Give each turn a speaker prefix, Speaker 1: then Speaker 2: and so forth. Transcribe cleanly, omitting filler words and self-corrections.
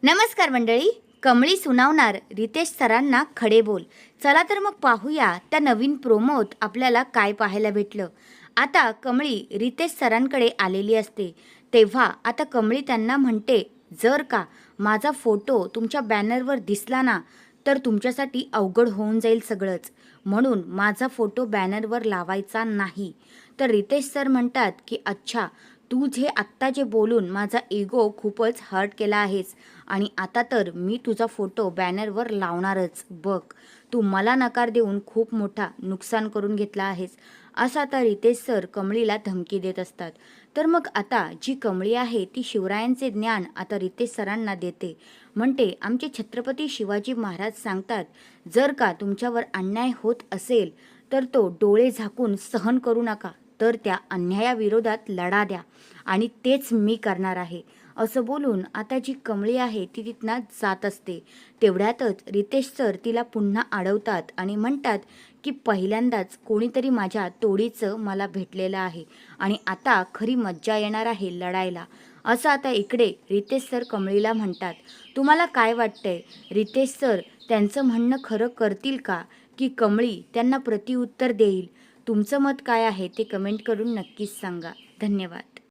Speaker 1: नमस्कार मंडळी. कमळी सुनावणार रितेश सरांना खडे बोल. चला तर मग पाहूया त्या नवीन प्रोमोत आपल्याला काय पाहायला भेटलं. आता कमळी रितेश सरांकडे आलेली असते तेव्हा आता कमळी त्यांना म्हणते, जर का माझा फोटो तुमच्या बॅनरवर दिसला ना तर तुमच्यासाठी अवघड होऊन जाईल सगळंच, म्हणून माझा फोटो बॅनरवर लावायचा नाही. तर रितेश सर म्हणतात की अच्छा, तू आत्ता जे बोलून माझा इगो खूपच हर्ट केला आहेस आणि आता तर मी तुझा फोटो बॅनरवर लावणारच. बघ, तू मला नकार देऊन खूप मोठा नुकसान करून घेतला आहेस, असं आता रितेश सर कमळीला धमकी देत असतात. तर मग आता जी कमळी आहे ती शिवरायांचे ज्ञान आता रितेश सरांना देते. म्हणते, आमचे छत्रपती शिवाजी महाराज सांगतात, जर का तुमच्यावर अन्याय होत असेल तर तो डोळे झाकून सहन करू नका, तर त्या अन्यायाविरोधात लढा द्या आणि तेच मी करणार आहे, असं बोलून आता जी कमळी आहे ती तिथनं जात असते. तेवढ्यातच रितेश सर तिला पुन्हा अडवतात आणि म्हणतात की पहिल्यांदाच कोणीतरी माझ्या तोडीचं मला भेटलेलं आहे आणि आता खरी मज्जा येणार आहे लढायला, असं आता इकडे रितेश सर कमळीला म्हणतात. तुम्हाला काय वाटतंय, रितेश सर त्यांचं म्हणणं खरं करतील का, की कमळी त्यांना प्रतिउत्तर देईल? तुमचं मत काय आहे ते कमेंट करून नक्कीच सांगा. धन्यवाद.